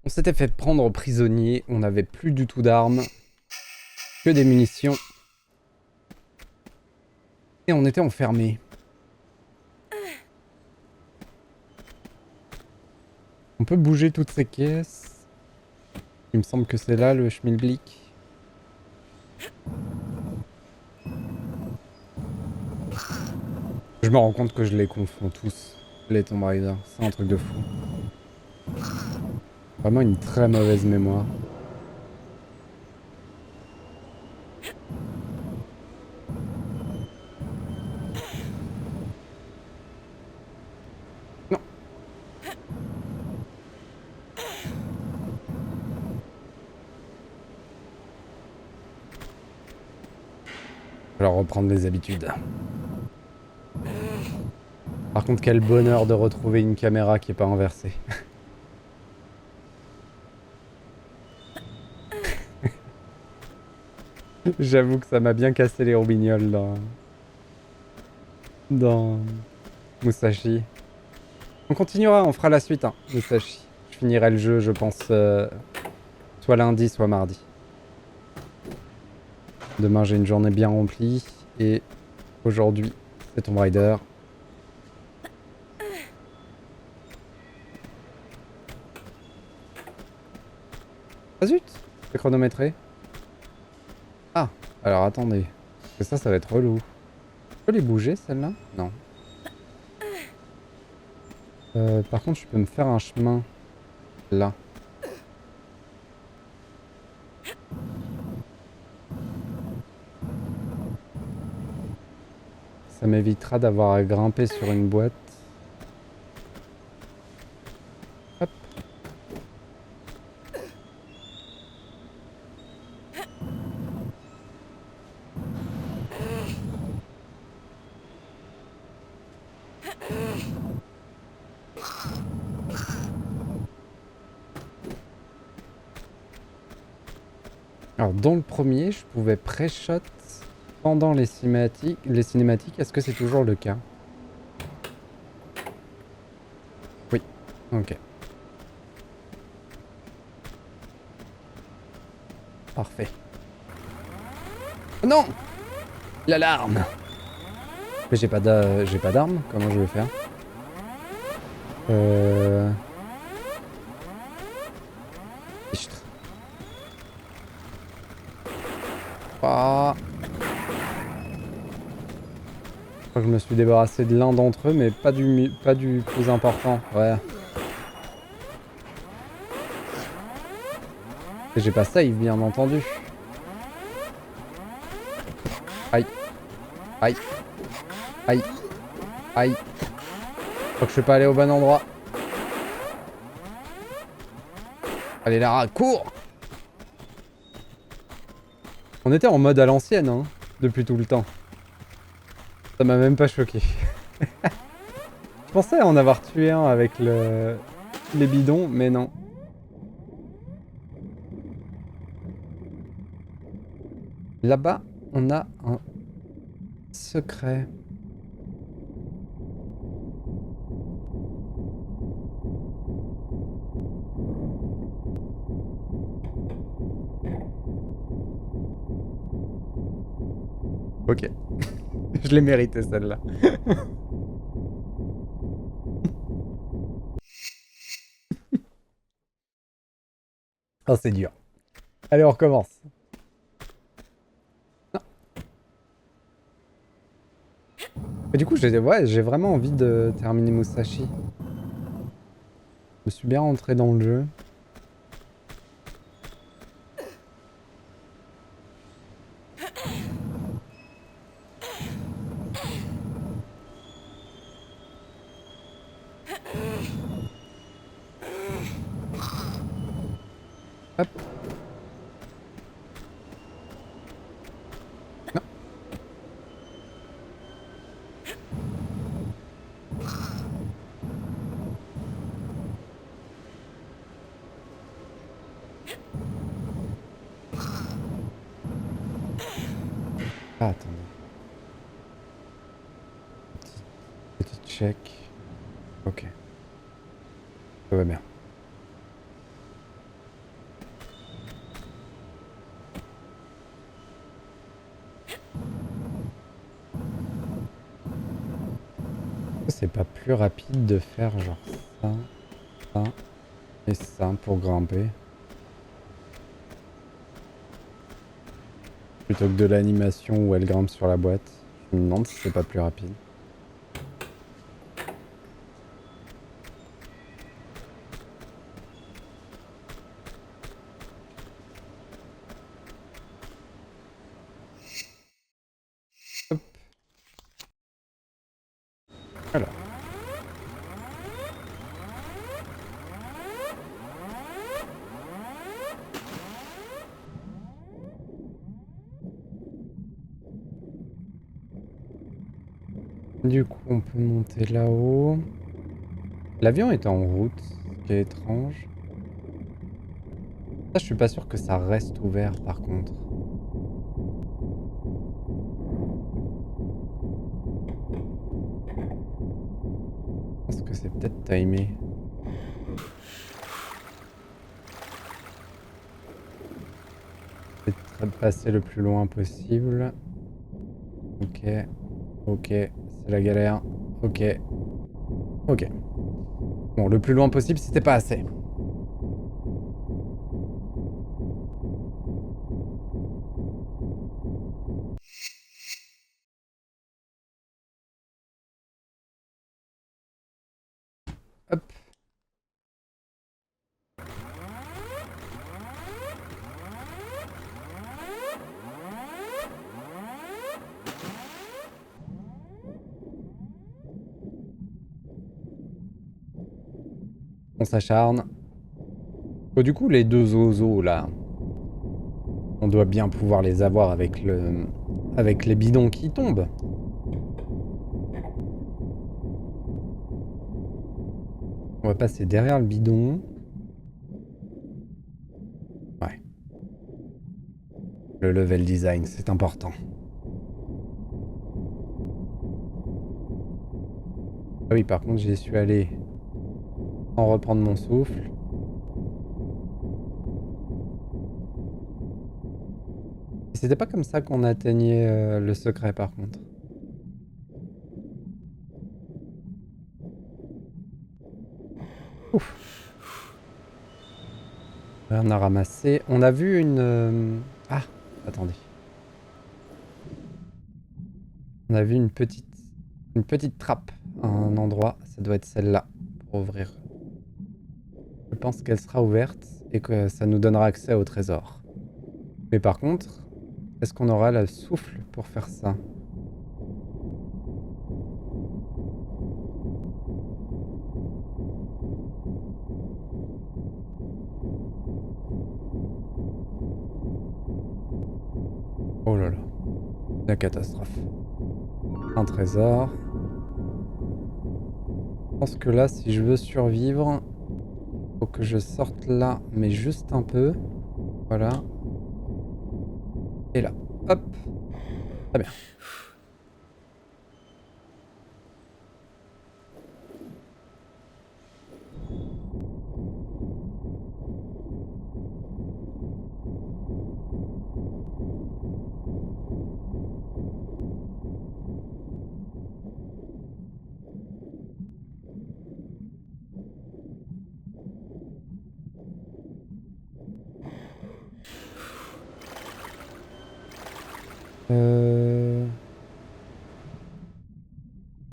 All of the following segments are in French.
On s'était fait prendre prisonnier, on n'avait plus du tout d'armes, que des munitions. Et on était enfermés. On peut bouger toutes ces caisses. Il me semble que c'est là le schmilblick. Je me rends compte que je les confonds tous, les Tomb Raider. C'est un truc de fou. Vraiment une très mauvaise mémoire. Non. Alors reprendre les habitudes. Par contre, quel bonheur de retrouver une caméra qui est pas inversée. J'avoue que ça m'a bien cassé les roubignoles dans Musashi. On continuera, on fera la suite, hein, Musashi. Je finirai le jeu, je pense, soit lundi, soit mardi. Demain, j'ai une journée bien remplie. Et aujourd'hui, c'est Tomb Raider. Ah zut, c'est chronométré. Ah, alors attendez. Parce que ça va être relou. Je peux les bouger, celles-là? Non. Par contre, je peux me faire un chemin là. Ça m'évitera d'avoir à grimper sur une boîte. Hop. Alors, dans le premier, je pouvais pré-shot pendant les cinématiques. Est-ce que c'est toujours le cas? Oui. Ok. Parfait. Oh non! L'alarme! Mais j'ai pas d'arme. Comment je vais faire? Fichtre. Ah. Je crois que je me suis débarrassé de l'un d'entre eux, mais pas du plus important. Ouais. Et j'ai pas save, bien entendu. Aïe. Aïe. Aïe. Aïe. Je crois que je suis pas allé au bon endroit. Allez Lara, cours! On était en mode à l'ancienne, hein, depuis tout le temps. Ça m'a même pas choqué. Je pensais en avoir tué un avec les bidons, mais non. Là-bas, on a un secret. Ok. Je l'ai mérité celle-là. Oh, c'est dur. Allez, on recommence. Non. Et du coup, j'ai vraiment envie de terminer Musashi. Je me suis bien rentré dans le jeu. Hop. Non. Ah, attendez. Petit check. Ok. Ça va bien. c'est pas plus rapide de faire genre ça, ça et ça pour grimper? Plutôt que de l'animation où elle grimpe sur la boîte. Je me demande si c'est pas plus rapide. Hop. Alors. Du coup, on peut monter là-haut. L'avion est en route, ce qui est étrange. Ça, je suis pas sûr que ça reste ouvert, par contre. Je pense que c'est peut-être timé. Essayer de passer le plus loin possible. Ok. Ok. C'est la galère. Ok. Ok. Bon, le plus loin possible, c'était pas assez. Hop. On s'acharne. Bon, du coup, les deux oiseaux, là, on doit bien pouvoir les avoir avec les bidons qui tombent. On va passer derrière le bidon. Ouais. Le level design, c'est important. Ah oui, par contre, j'y suis allé sans reprendre mon souffle. Et c'était pas comme ça qu'on atteignait le secret, par contre. Ouf. On a ramassé. On a vu une... Ah, attendez. On a vu une petite trappe à un endroit. Ça doit être celle-là pour ouvrir. Je pense qu'elle sera ouverte et que ça nous donnera accès au trésor. Mais par contre, est-ce qu'on aura le souffle pour faire ça? Oh là là. La catastrophe. Un trésor. Je pense que là, si je veux survivre, faut que je sorte là, mais juste un peu. Voilà. Et là. Hop. Très bien.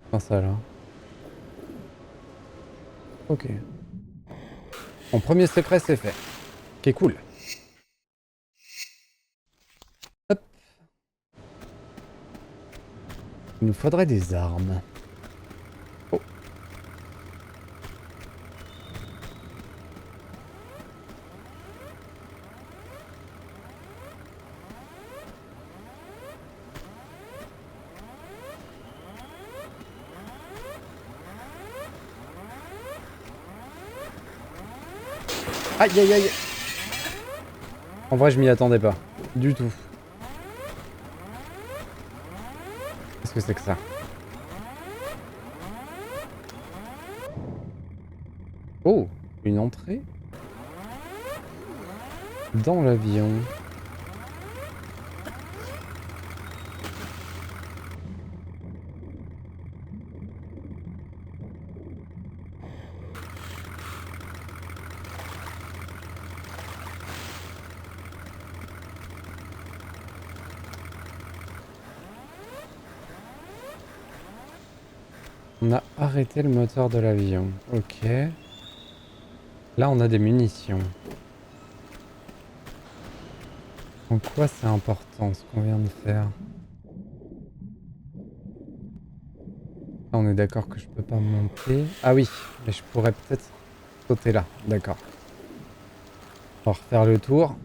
Enfin, ça là. Ok. Mon premier secret, c'est fait. Ok, cool. Hop. Il nous faudrait des armes. Oh. Aïe aïe aïe. En vrai, je m'y attendais pas. Du tout. Qu'est-ce que c'est que ça? Oh, une entrée dans l'avion. On a arrêté le moteur de l'avion. Ok. Là, on a des munitions. En quoi c'est important ce qu'on vient de faire? Là, on est d'accord que je peux pas monter. Ah oui, mais je pourrais peut-être sauter là. D'accord. On va refaire le tour.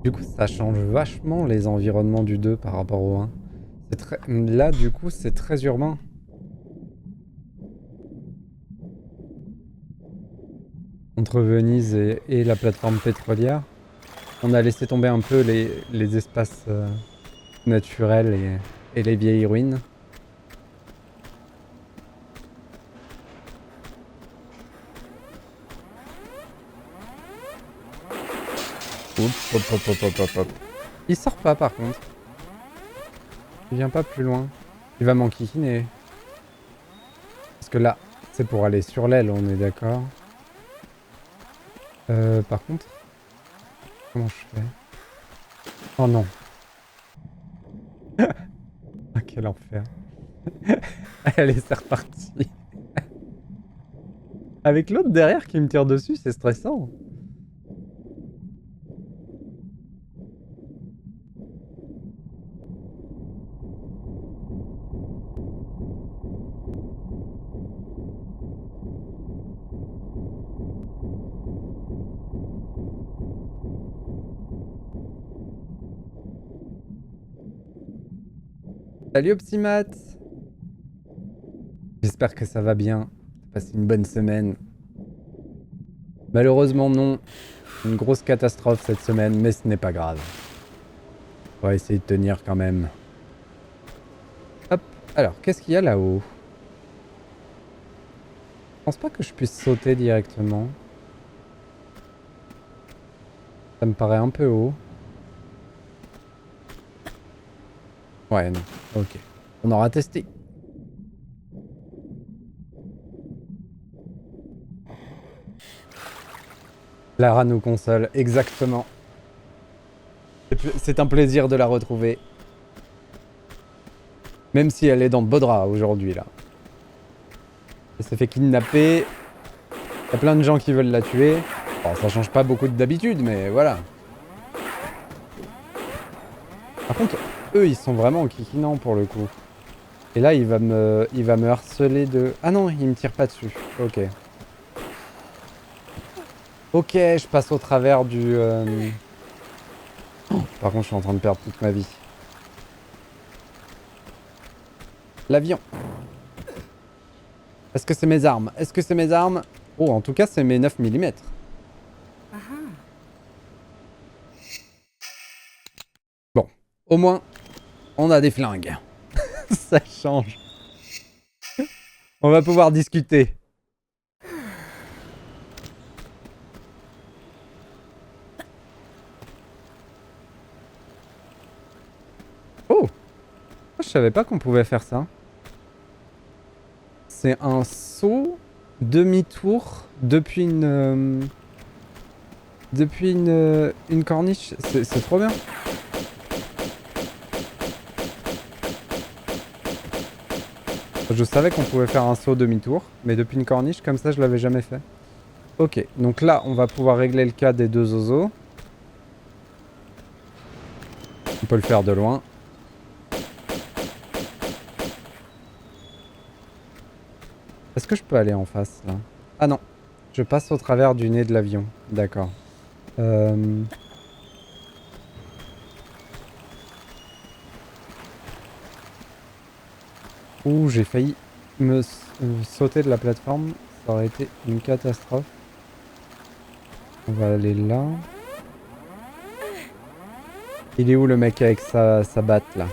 Du coup, ça change vachement les environnements du 2 par rapport au 1. C'est très... Là, du coup, c'est très urbain. Entre Venise et la plateforme pétrolière. On a laissé tomber un peu les espaces naturels et les vieilles ruines. Oups, hop, hop, hop, hop, hop, hop. Il sort pas par contre. Il vient pas plus loin. Il va m'enquiquiner. Parce que là, c'est pour aller sur l'aile, on est d'accord. Par contre, comment je fais? Oh non. Ah, quel enfer. Allez, c'est reparti. Avec l'autre derrière qui me tire dessus, c'est stressant. Salut Optimat. J'espère que ça va bien. Passé une bonne semaine. Malheureusement non. Une grosse catastrophe cette semaine, mais ce n'est pas grave. On va essayer de tenir quand même. Hop. Alors, qu'est-ce qu'il y a là-haut? Je pense pas que je puisse sauter directement. Ça me paraît un peu haut. Ouais, non. Ok. On aura testé. Lara nous console, exactement. C'est un plaisir de la retrouver. Même si elle est dans de beaux draps aujourd'hui, là. Elle s'est fait kidnapper. Il y a plein de gens qui veulent la tuer. Bon, ça change pas beaucoup d'habitude, mais voilà. Par contre, eux, ils sont vraiment kikinants pour le coup. Et là, il va me harceler de... Ah non, il me tire pas dessus. Ok. Ok, je passe au travers du... Par contre, je suis en train de perdre toute ma vie. L'avion. Est-ce que c'est mes armes? Est-ce que c'est mes armes? Oh, en tout cas, c'est mes 9 mm. Bon, au moins, on a des flingues. Ça change. On va pouvoir discuter. Oh! Je savais pas qu'on pouvait faire ça. C'est un saut demi-tour depuis une... depuis une corniche. C'est trop bien. Je savais qu'on pouvait faire un saut demi-tour, mais depuis une corniche, comme ça, je l'avais jamais fait. Ok, donc là, on va pouvoir régler le cas des deux oiseaux. On peut le faire de loin. Est-ce que je peux aller en face, là? Ah non, je passe au travers du nez de l'avion. D'accord. Ouh, j'ai failli me sauter de la plateforme. Ça aurait été une catastrophe. On va aller là. Il est où le mec avec sa batte là?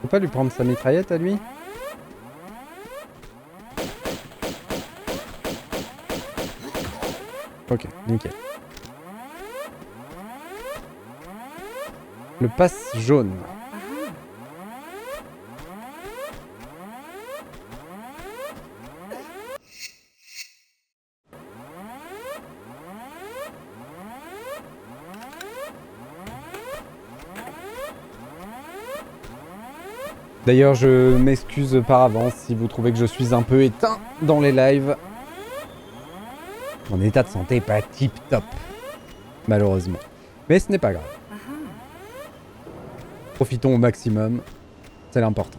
Faut pas lui prendre sa mitraillette à lui? Ok, nickel. Le pass jaune. D'ailleurs, je m'excuse par avance si vous trouvez que je suis un peu éteint dans les lives. Mon état de santé est pas tip top, malheureusement. Mais ce n'est pas grave. Profitons au maximum, c'est l'important.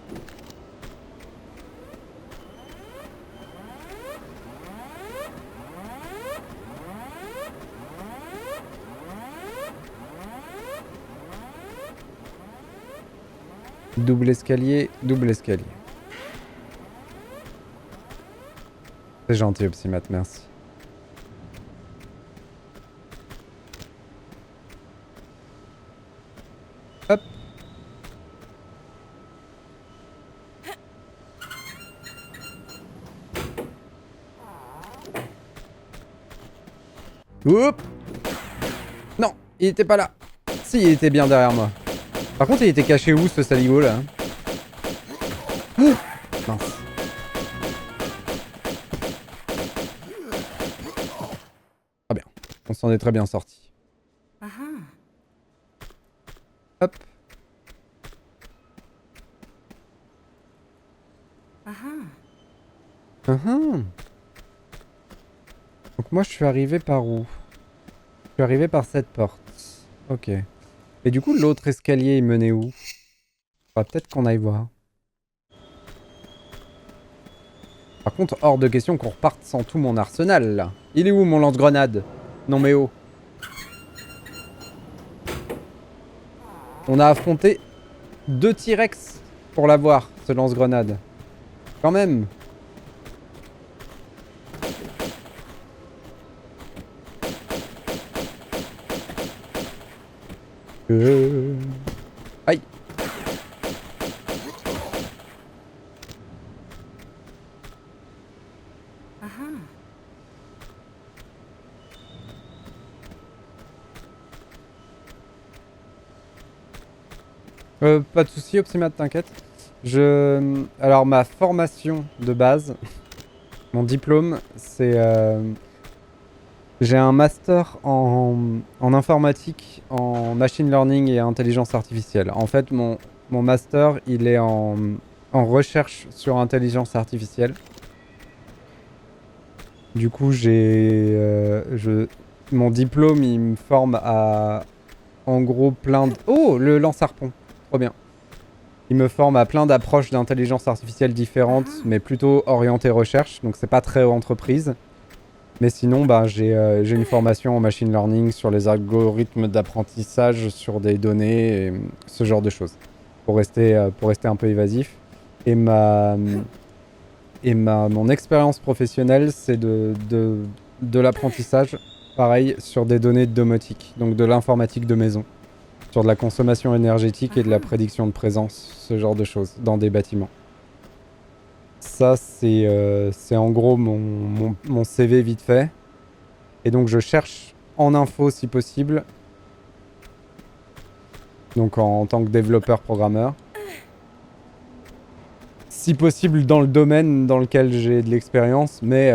Double escalier, double escalier. C'est gentil, Opsimat, merci. Hop. Oups. Non, il était pas là. Si, il était bien derrière moi. Par contre, il était caché où, ce saligo là? Mince. Ah bien, on s'en est très bien sorti. Hop. Donc moi, je suis arrivé par où? Je suis arrivé par cette porte. Ok. Et du coup, l'autre escalier, il menait où? Faudra peut-être qu'on aille voir. Par contre, hors de question qu'on reparte sans tout mon arsenal, là. Il est où, mon lance-grenade? Non mais oh. On a affronté 2 T-Rex pour l'avoir, ce lance-grenade. Quand même. Aïe. Pas de soucis, Opsimat, t'inquiète. Alors, ma formation de base, mon diplôme, c'est... J'ai un master en informatique, en machine learning et intelligence artificielle. En fait, mon master, il est en recherche sur intelligence artificielle. Du coup, mon diplôme, il me forme à, en gros, plein de... Oh, le lance-harpon. Trop bien. Il me forme à plein d'approches d'intelligence artificielle différentes, mais plutôt orientées recherche, donc c'est pas très entreprise. Mais sinon, bah, j'ai une formation en machine learning sur les algorithmes d'apprentissage sur des données et ce genre de choses. Pour rester un peu évasif. Et mon expérience professionnelle, c'est de l'apprentissage, pareil, sur des données de domotique, donc de l'informatique de maison. Sur de la consommation énergétique et de la prédiction de présence, ce genre de choses, dans des bâtiments. Ça, c'est en gros mon CV vite fait. Et donc, je cherche en info si possible. Donc, en tant que développeur programmeur. Si possible, dans le domaine dans lequel j'ai de l'expérience. Mais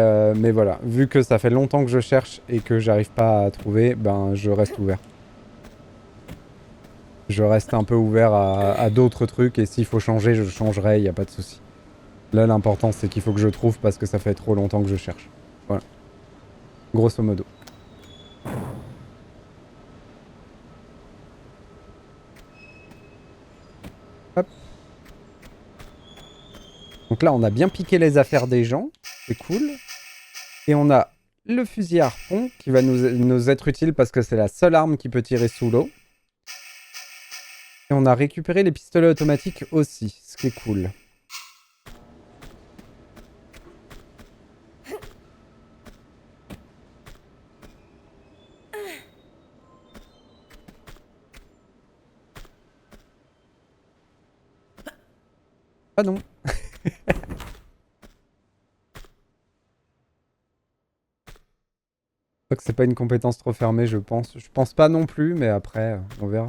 voilà, vu que ça fait longtemps que je cherche et que j'arrive pas à trouver, ben, je reste ouvert. Je reste un peu ouvert à d'autres trucs. Et s'il faut changer, je changerai, il n'y a pas de souci. Là, l'important, c'est qu'il faut que je trouve parce que ça fait trop longtemps que je cherche. Voilà. Grosso modo. Hop. Donc là, on a bien piqué les affaires des gens. C'est cool. Et on a le fusil à harpon qui va nous être utile parce que c'est la seule arme qui peut tirer sous l'eau. Et on a récupéré les pistolets automatiques aussi, ce qui est cool. Ah non. Donc c'est pas une compétence trop fermée, je pense. Je pense pas non plus, mais après, on verra.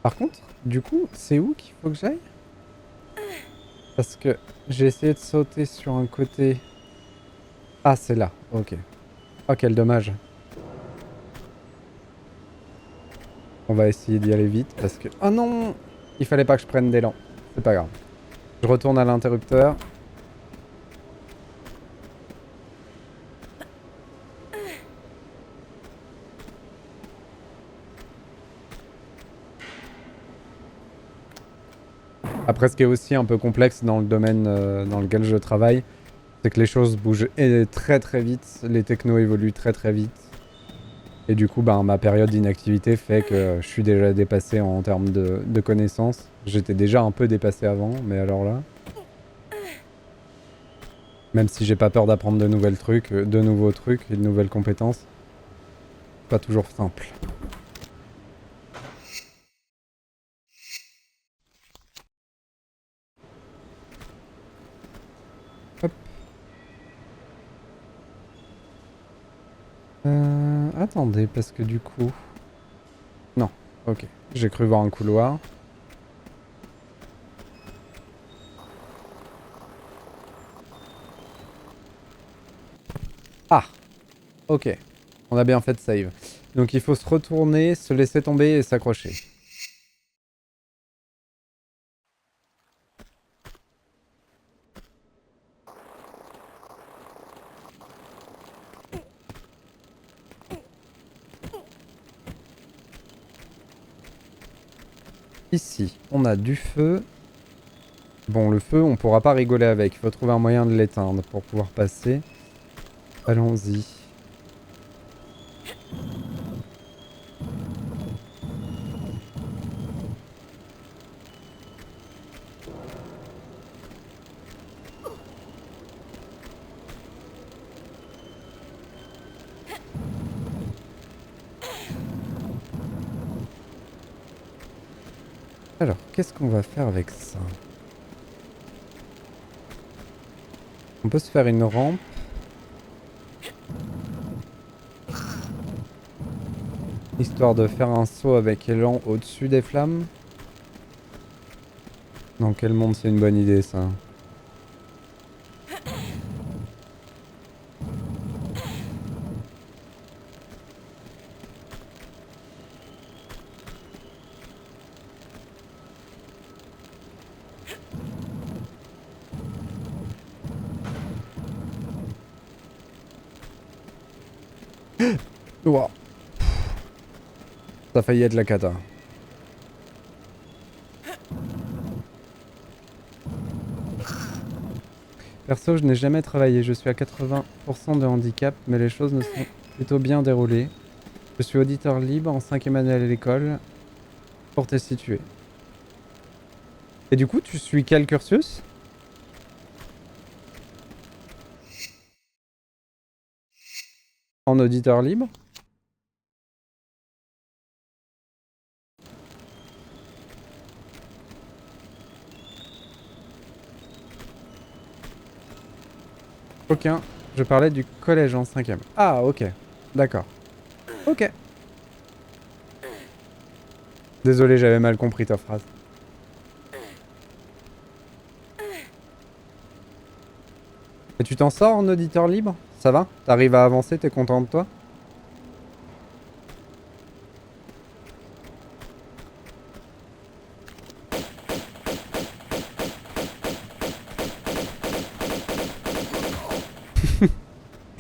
Par contre, du coup, c'est où qu'il faut que j'aille? Parce que j'ai essayé de sauter sur un côté... Ah, c'est là, ok. Oh, quel dommage. On va essayer d'y aller vite parce que... Oh non! Il fallait pas que je prenne d'élan. C'est pas grave. Je retourne à l'interrupteur. Après, ce qui est aussi un peu complexe dans le domaine dans lequel je travaille, c'est que les choses bougent très très vite, les technos évoluent très très vite. Et du coup, ben, ma période d'inactivité fait que je suis déjà dépassé en termes de connaissances. J'étais déjà un peu dépassé avant, mais alors là... Même si j'ai pas peur d'apprendre de nouvelles trucs, de nouveaux trucs et de nouvelles compétences, pas toujours simple. Hop. Attendez, parce que du coup... Non, ok. J'ai cru voir un couloir. Ah, ok. On a bien fait de save. Donc il faut se retourner, se laisser tomber et s'accrocher. Ici, on a du feu. Bon, le feu, on pourra pas rigoler avec. Il faut trouver un moyen de l'éteindre pour pouvoir passer. Allons-y. Alors, qu'est-ce qu'on va faire avec ça? On peut se faire une rampe. Histoire de faire un saut avec élan au-dessus des flammes. Dans quel monde c'est une bonne idée ça? Ouah. Ça a failli être la cata. Perso, je n'ai jamais travaillé. Je suis à 80% de handicap, mais les choses ne sont plutôt bien déroulées. Je suis auditeur libre en 5e année à l'école. Pour te situer. Et du coup, tu suis quel cursus? En auditeur libre? Aucun. Je parlais du collège en 5e. Ah, ok. D'accord. Ok. Désolé, j'avais mal compris ta phrase. Et tu t'en sors en auditeur libre? Ça va? T'arrives à avancer? T'es content de toi?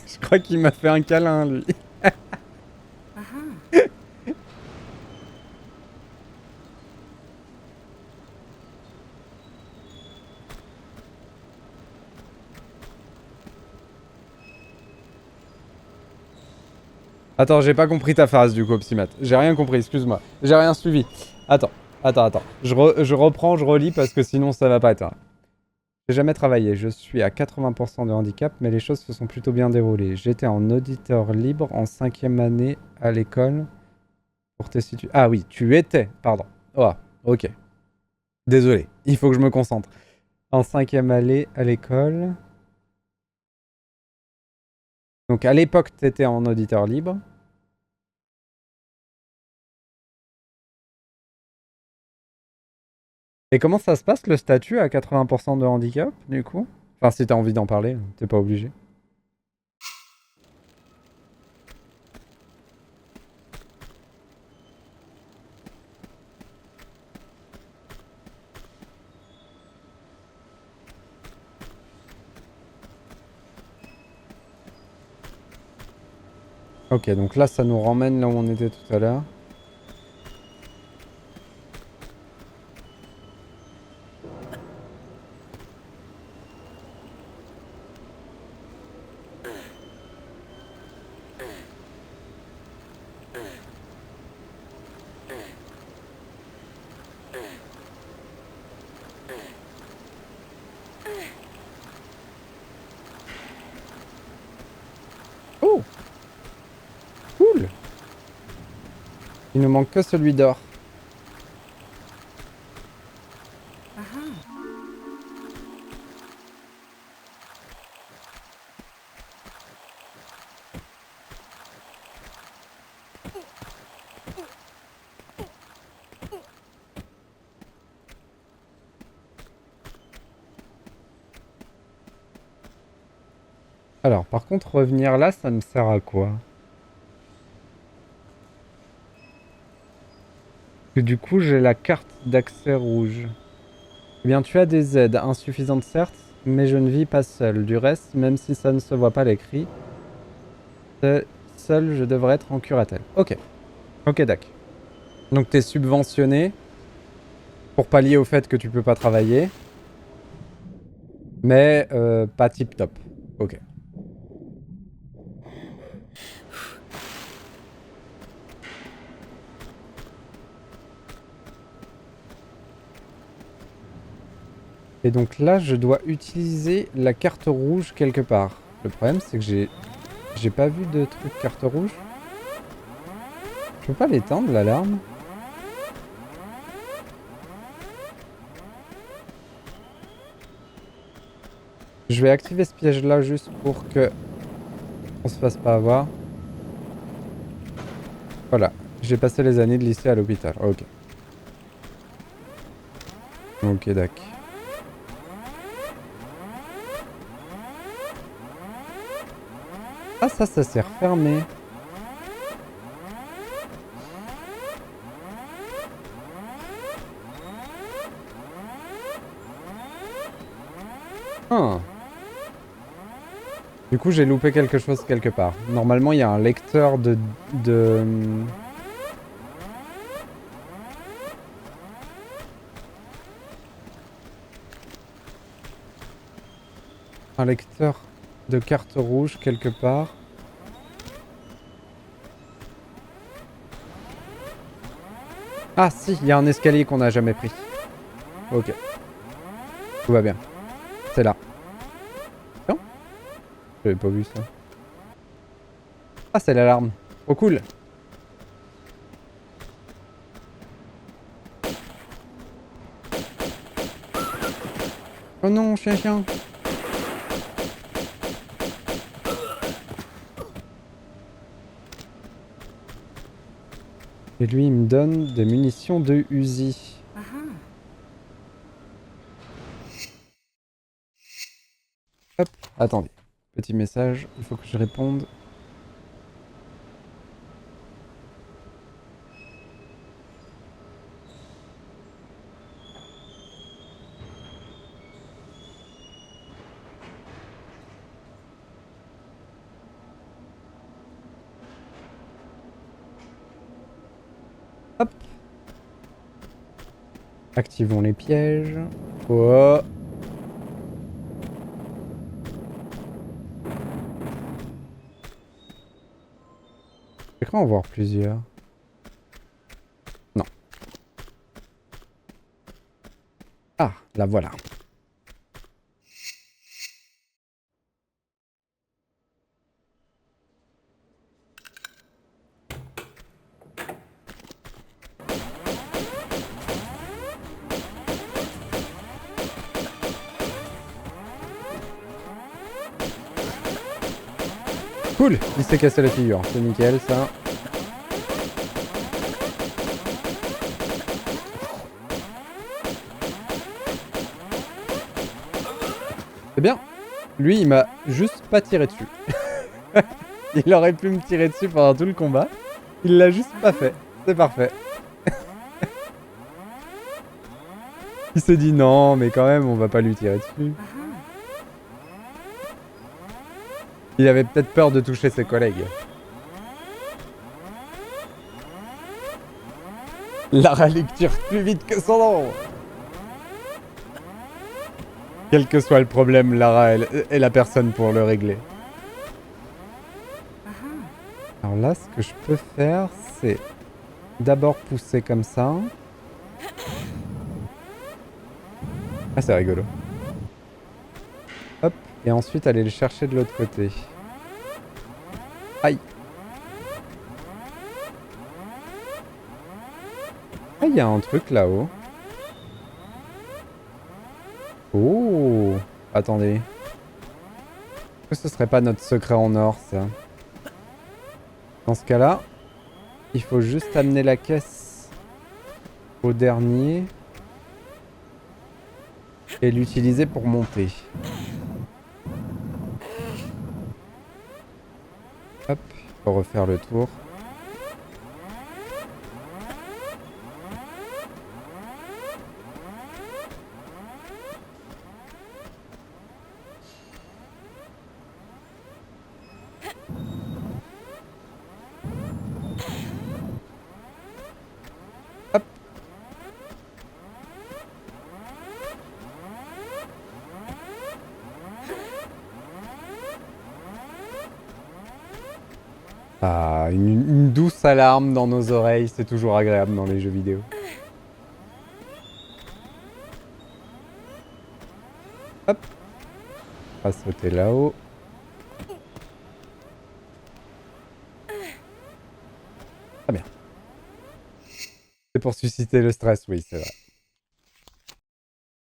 Je crois qu'il m'a fait un câlin, lui. Attends, j'ai pas compris ta phrase du coup, Psymat. J'ai rien compris, excuse-moi. J'ai rien suivi. Attends, attends. Je reprends, je relis parce que sinon ça va pas être. J'ai jamais travaillé, je suis à 80% de handicap, mais les choses se sont plutôt bien déroulées. J'étais en auditeur libre en 5e année à l'école. Pour te situer. Ah oui, tu étais, pardon. Oh, ok. Désolé, il faut que je me concentre. En 5e année à l'école. Donc à l'époque, t'étais en auditeur libre. Et comment ça se passe le statut à 80% de handicap, du coup? Enfin, si t'as envie d'en parler, t'es pas obligé. Ok, donc là, ça nous ramène là où on était tout à l'heure. Oh! Cool! Il nous manque que celui d'or. Alors, par contre, revenir là, ça me sert à quoi? Parce que du coup, j'ai la carte d'accès rouge. Eh bien, tu as des aides, insuffisantes certes, mais je ne vis pas seul. Du reste, même si ça ne se voit pas à l'écrit, seul, je devrais être en curatelle. Ok. Ok, d'accord. Donc, t'es subventionné pour pallier au fait que tu peux pas travailler, mais pas tip top. Ok. Et donc là, je dois utiliser la carte rouge quelque part. Le problème, c'est que j'ai pas vu de truc carte rouge. Je peux pas l'éteindre, l'alarme? Je vais activer ce piège-là juste pour que on se fasse pas avoir. Voilà. J'ai passé les années de lycée à l'hôpital. Ok. Ok, d'accord. Ah, ça s'est refermé. Ah. Du coup, j'ai loupé quelque chose quelque part. Normalement, il y a un lecteur de... Un lecteur de carte rouge quelque part. Ah si, il y a un escalier qu'on n'a jamais pris. Ok. Tout va bien. C'est là. Non? J'avais pas vu ça. Ah, c'est l'alarme. Trop cool. Oh non, chien. Et lui, il me donne des munitions de Uzi. Hop, attendez. Petit message, il faut que je réponde. Hop. Activons les pièges. Oh. J'ai cru en voir plusieurs. Non. Ah, la voilà. Cool, il s'est cassé la figure. C'est nickel, ça. C'est bien. Lui, il m'a juste pas tiré dessus. Il aurait pu me tirer dessus pendant tout le combat. Il l'a juste pas fait. C'est parfait. Il s'est dit non, mais quand même, on va pas lui tirer dessus. Il avait peut-être peur de toucher ses collègues. Lara lecture plus vite que son nom. Quel que soit le problème, Lara est la personne pour le régler. Alors là, ce que je peux faire, c'est d'abord pousser comme ça. Ah, c'est rigolo. Hop, et ensuite aller le chercher de l'autre côté. Aïe. Ah, il y a un truc là-haut. Oh, attendez. Est-ce que ce serait pas notre secret en or, ça? Dans ce cas-là, il faut juste amener la caisse au dernier et l'utiliser pour monter. Hop, il faut refaire le tour. Hop. Ah, une douce alarme dans nos oreilles, c'est toujours agréable dans les jeux vidéo. Hop. On va sauter là-haut. Très bien. C'est pour susciter le stress, oui, c'est vrai.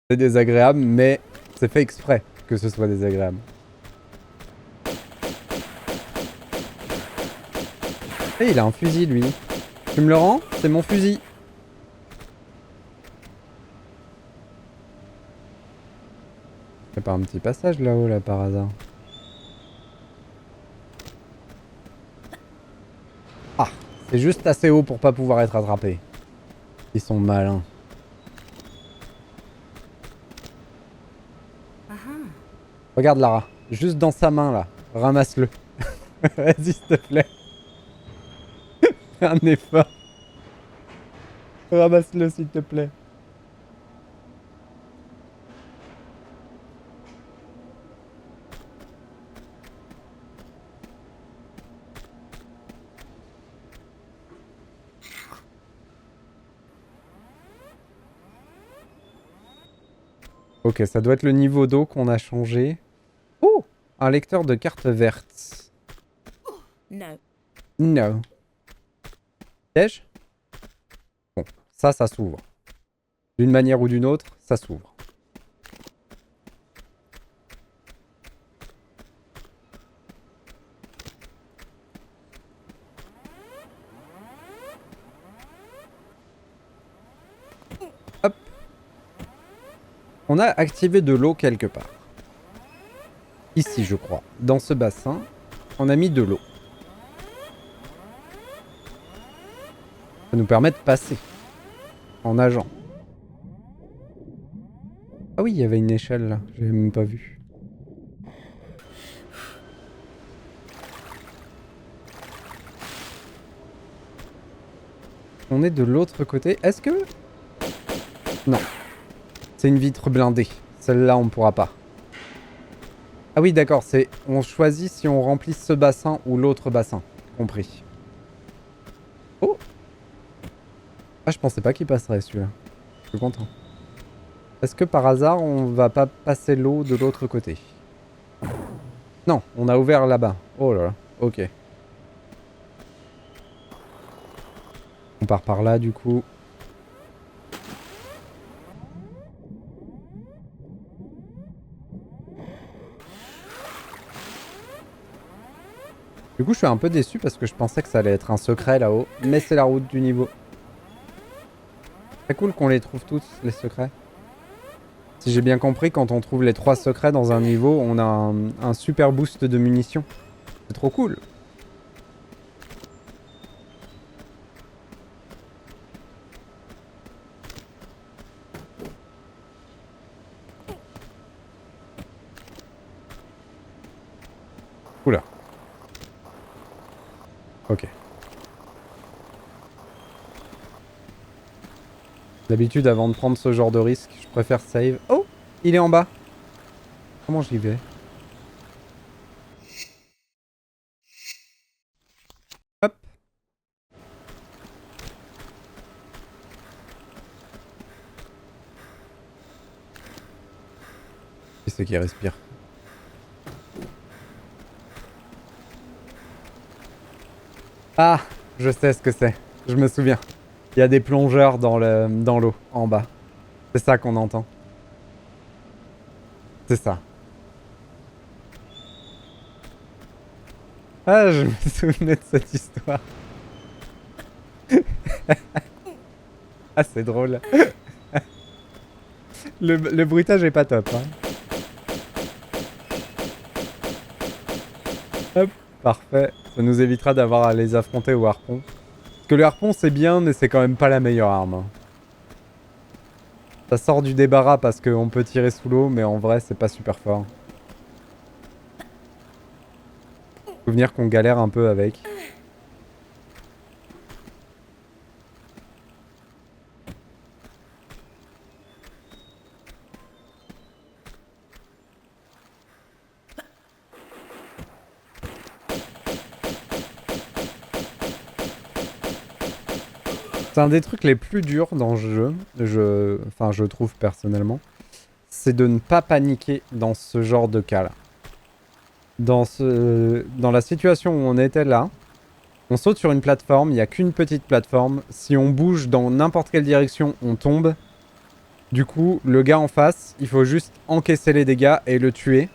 C'est désagréable, mais c'est fait exprès que ce soit désagréable. Et il a un fusil, lui. Tu me le rends? C'est mon fusil. Y'a pas un petit passage là-haut, là, par hasard? Ah, c'est juste assez haut pour pas pouvoir être attrapé. Ils sont malins. Regarde Lara, juste dans sa main là, ramasse-le. Vas-y s'il te plaît. Fais un effort. Ramasse-le s'il te plaît. Ok, ça doit être le niveau d'eau qu'on a changé. Oh, un lecteur de cartes vertes. No. No. Piège? Bon, ça s'ouvre. D'une manière ou d'une autre, ça s'ouvre. Hop. On a activé de l'eau quelque part. Ici, je crois. Dans ce bassin, on a mis de l'eau. Ça nous permet de passer. En nageant. Ah oui, il y avait une échelle là. J'avais même pas vu. On est de l'autre côté. Est-ce que... Non. C'est une vitre blindée. Celle-là, on pourra pas. Ah oui, d'accord. C'est... On choisit si on remplit ce bassin ou l'autre bassin. Compris. Oh! Ah, je pensais pas qu'il passerait celui-là. Je suis content. Est-ce que par hasard, on va pas passer l'eau de l'autre côté? Non, on a ouvert là-bas. Oh là là. Ok. On part par là, du coup. Du coup, je suis un peu déçu parce que je pensais que ça allait être un secret là-haut. Mais c'est la route du niveau. C'est cool qu'on les trouve tous, les secrets. Si j'ai bien compris, quand on trouve les 3 secrets dans un niveau, on a un super boost de munitions. C'est trop cool. Oula. Ok. D'habitude, avant de prendre ce genre de risque, je préfère save. Oh, il est en bas. Comment j'y vais? Hop. Qui c'est qui respire? Ah, je sais ce que c'est. Je me souviens. Il y a des plongeurs dans l'eau, en bas. C'est ça qu'on entend. C'est ça. Ah, je me souvenais de cette histoire. Ah, c'est drôle. Le bruitage est pas top. Hein. Hop, parfait. Ça nous évitera d'avoir à les affronter au harpon. Parce que le harpon, c'est bien, mais c'est quand même pas la meilleure arme. Hein. Ça sort du débarras parce qu'on peut tirer sous l'eau, mais en vrai, c'est pas super fort. Souvenir qu'on galère un peu avec. C'est un des trucs les plus durs dans ce jeu, enfin je trouve personnellement, c'est de ne pas paniquer dans ce genre de cas-là. Dans la situation où on était là, on saute sur une plateforme, il n'y a qu'une petite plateforme, si on bouge dans n'importe quelle direction, on tombe. Du coup, le gars en face, il faut juste encaisser les dégâts et le tuer,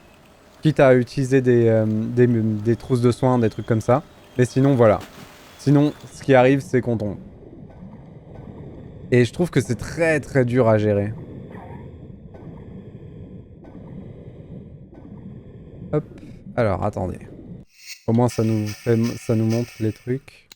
quitte à utiliser des trousses de soins, des trucs comme ça. Mais sinon, voilà. Sinon, ce qui arrive, c'est qu'on tombe. Et je trouve que c'est très très dur à gérer. Hop. Alors, attendez. Au moins, ça nous montre les trucs.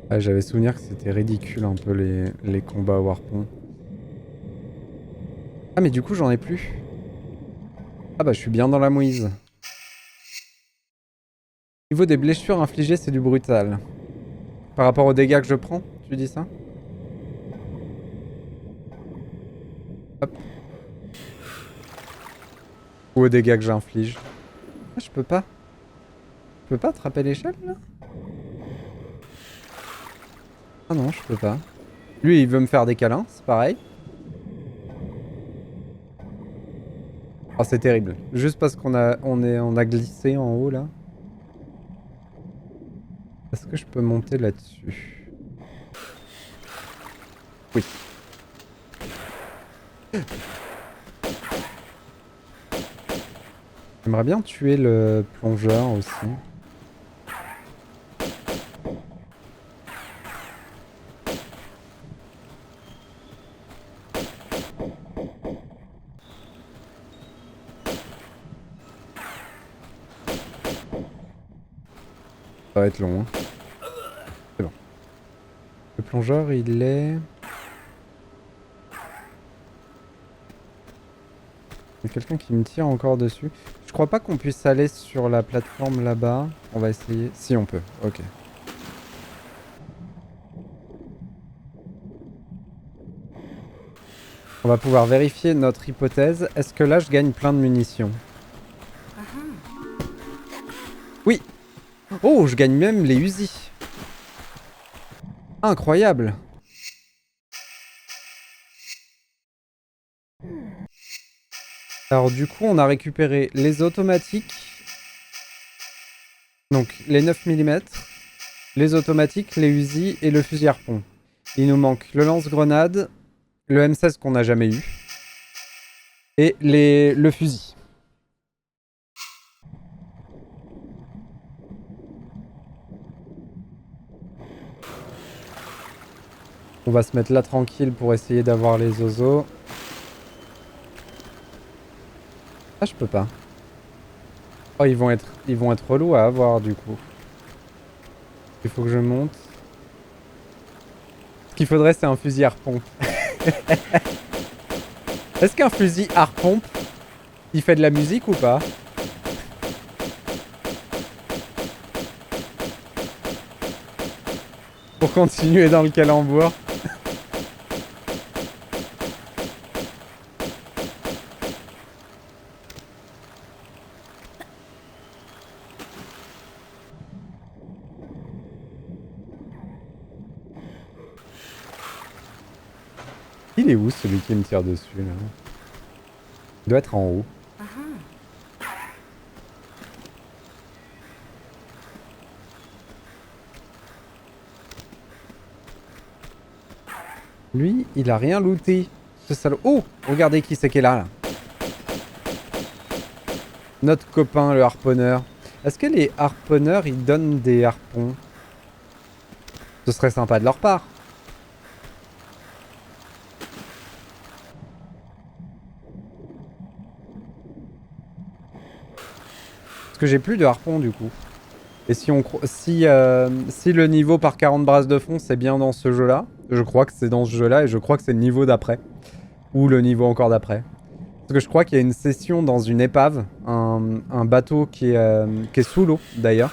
Ah, j'avais souvenir que c'était ridicule un peu les combats au harpon. Ah, mais du coup, j'en ai plus. Ah bah, je suis bien dans la mouise. Niveau des blessures infligées, c'est du brutal. Par rapport aux dégâts que je prends, tu dis ça? Hop. Ou aux dégâts que j'inflige. Ah, je peux pas. Je peux pas attraper l'échelle, là? Ah non, je peux pas. Lui, il veut me faire des câlins, c'est pareil. Oh, c'est terrible. Juste parce qu'on a glissé en haut, là. Est-ce que je peux monter là-dessus? Oui. J'aimerais bien tuer le plongeur aussi. Ça va être long. Hein. C'est bon. Le plongeur, il est... Il y a quelqu'un qui me tire encore dessus. Je crois pas qu'on puisse aller sur la plateforme là-bas. On va essayer. Si, on peut. Ok. On va pouvoir vérifier notre hypothèse. Est-ce que là, je gagne plein de munitions? Oui. Oh, je gagne même les Uzi. Incroyable. Alors du coup, on a récupéré les automatiques. Donc les 9 mm, les automatiques, les Uzi et le fusil harpon. Il nous manque le lance-grenade, le M16 qu'on n'a jamais eu, et le fusil. On va se mettre là tranquille pour essayer d'avoir les oiseaux. Ah, je peux pas. Oh, ils vont être relous à avoir du coup. Il faut que je monte. Ce qu'il faudrait, c'est un fusil harpon. Est-ce qu'un fusil harpon, il fait de la musique ou pas? Pour continuer dans le calembour. Il est où celui qui me tire dessus là? Il doit être en haut. Lui, il a rien looté. Ce salaud. Oh, regardez qui c'est qui est là. Notre copain, le harponneur. Est-ce que les harponneurs, ils donnent des harpons? Ce serait sympa de leur part. Parce que j'ai plus de harpons du coup. Et si le niveau par 40 brasses de fond, c'est bien dans ce jeu-là, je crois que c'est dans ce jeu-là et je crois que c'est le niveau d'après. Ou le niveau encore d'après. Parce que je crois qu'il y a une session dans une épave, un bateau qui est sous l'eau d'ailleurs.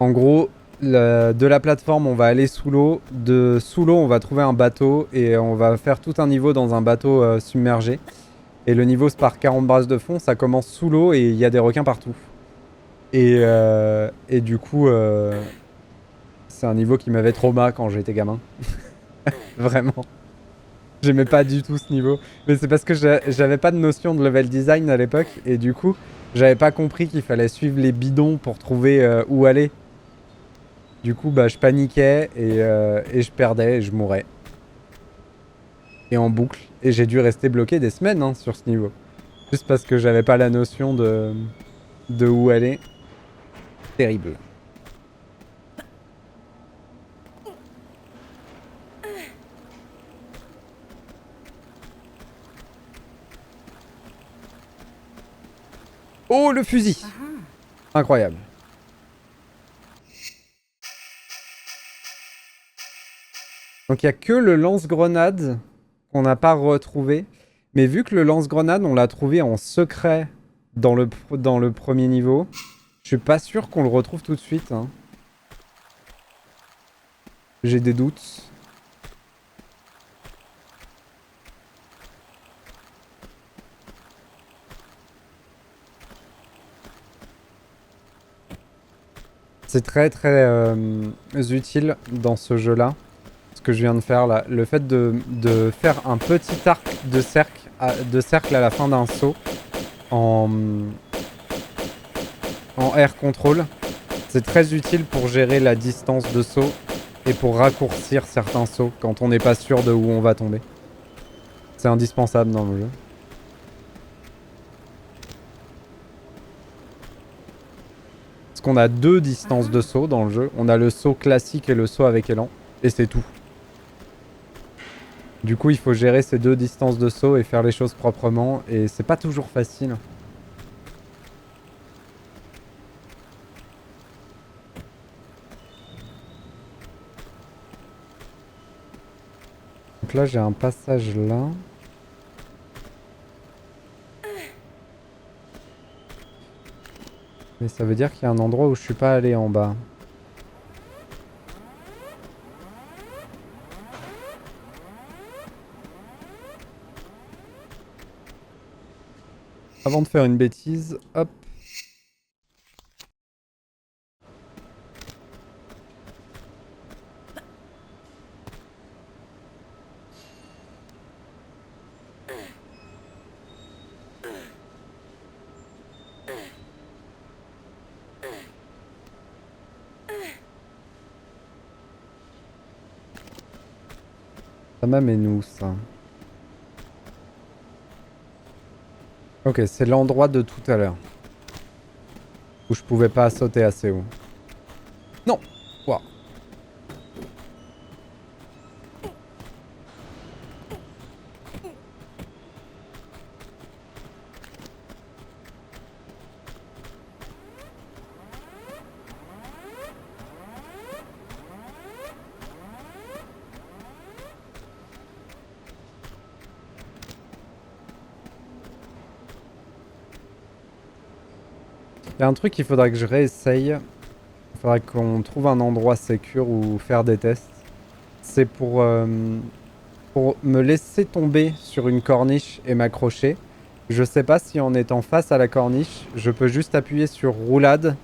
En gros, de la plateforme, on va aller sous l'eau. De sous l'eau, on va trouver un bateau et on va faire tout un niveau dans un bateau submergé. Et le niveau, c'est par 40 brasses de fond, ça commence sous l'eau et il y a des requins partout. Et du coup, c'est un niveau qui m'avait trauma quand j'étais gamin. Vraiment. J'aimais pas du tout ce niveau. Mais c'est parce que j'avais pas de notion de level design à l'époque. Et du coup, j'avais pas compris qu'il fallait suivre les bidons pour trouver où aller. Du coup, bah, je paniquais et je perdais et je mourais. Et en boucle. Et j'ai dû rester bloqué des semaines hein, sur ce niveau. Juste parce que j'avais pas la notion de où aller. Terrible. Oh, le fusil! Incroyable. Donc il n'y a que le lance-grenade qu'on n'a pas retrouvé. Mais vu que le lance-grenade, on l'a trouvé en secret dans le premier niveau, je suis pas sûr qu'on le retrouve tout de suite. Hein. J'ai des doutes. C'est très très utile dans ce jeu-là. Ce que je viens de faire là. Le fait de faire un petit arc de cercle à la fin d'un saut en air control. C'est très utile pour gérer la distance de saut et pour raccourcir certains sauts quand on n'est pas sûr de où on va tomber. C'est indispensable dans le jeu. Parce qu'on a deux distances de saut dans le jeu. On a le saut classique et le saut avec élan. Et c'est tout. Du coup, il faut gérer ces deux distances de saut et faire les choses proprement. Et c'est pas toujours facile. Donc là, j'ai un passage là. Mais ça veut dire qu'il y a un endroit où je suis pas allé en bas. Avant de faire une bêtise, hop. Ça m'amène où ça? Ok, c'est l'endroit de tout à l'heure. Où je pouvais pas sauter assez haut. Non! Wow. Il y a un truc qu'il faudrait que je réessaye. Il faudrait qu'on trouve un endroit sécure où faire des tests. C'est pour me laisser tomber sur une corniche et m'accrocher. Je sais pas si en étant face à la corniche, je peux juste appuyer sur roulade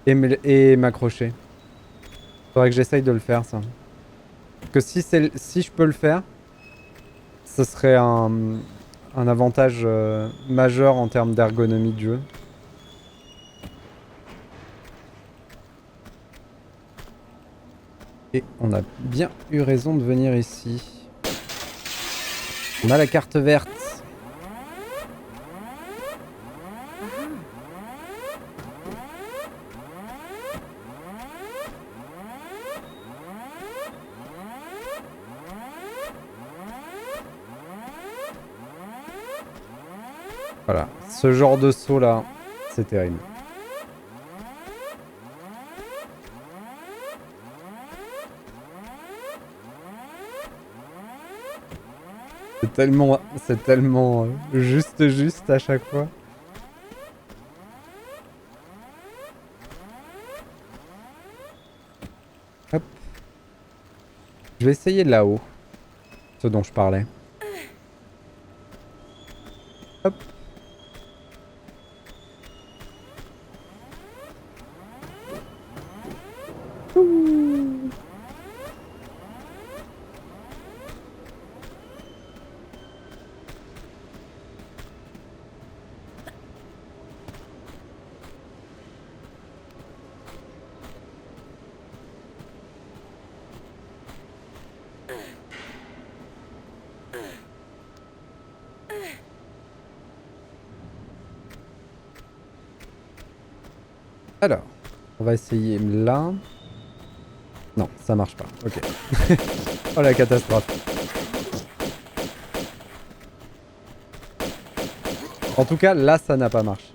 et m'accrocher. Faudrait que j'essaye de le faire, ça. Parce que si je peux le faire, ce serait un avantage majeur en termes d'ergonomie de jeu. Et on a bien eu raison de venir ici. On a la carte verte. Voilà, ce genre de saut là, c'est terrible. C'est tellement juste à chaque fois. Hop. Je vais essayer là-haut, ce dont je parlais. Hop. Ouh. Alors, on va essayer là. Non, ça marche pas. Ok. Oh la catastrophe. En tout cas, là, ça n'a pas marché.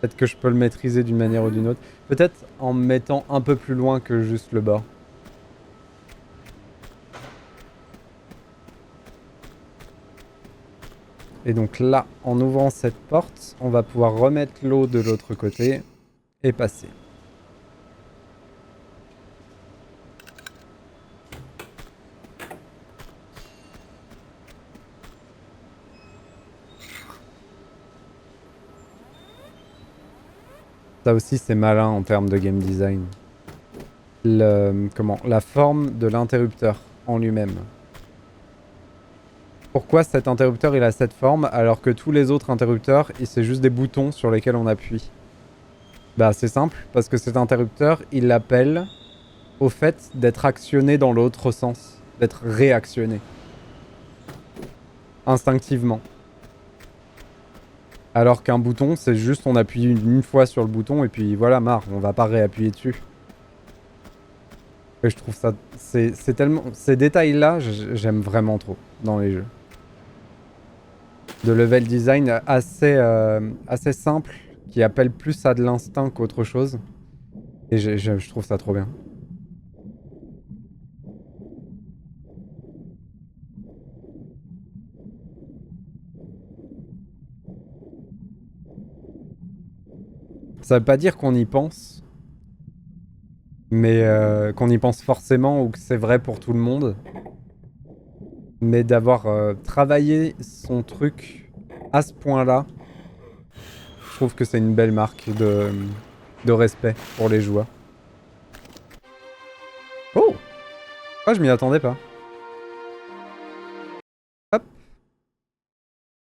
Peut-être que je peux le maîtriser d'une manière ou d'une autre. Peut-être en me mettant un peu plus loin que juste le bord. Et donc là, en ouvrant cette porte, on va pouvoir remettre l'eau de l'autre côté et passer. Ça aussi, c'est malin en termes de game design. La forme de l'interrupteur en lui-même. Pourquoi cet interrupteur il a cette forme alors que tous les autres interrupteurs, c'est juste des boutons sur lesquels on appuie? Bah c'est simple, parce que cet interrupteur, il appelle au fait d'être actionné dans l'autre sens, d'être réactionné. Instinctivement. Alors qu'un bouton, c'est juste on appuie une fois sur le bouton et puis voilà, marre, on va pas réappuyer dessus. Et je trouve ça... C'est tellement... Ces détails-là, j'aime vraiment trop dans les jeux. De level design assez simple, qui appelle plus à de l'instinct qu'autre chose. Et je trouve ça trop bien. Ça veut pas dire qu'on y pense, mais qu'on y pense forcément ou que c'est vrai pour tout le monde. Mais d'avoir travaillé son truc à ce point-là, je trouve que c'est une belle marque de respect pour les joueurs. Oh! Ah, je m'y attendais pas.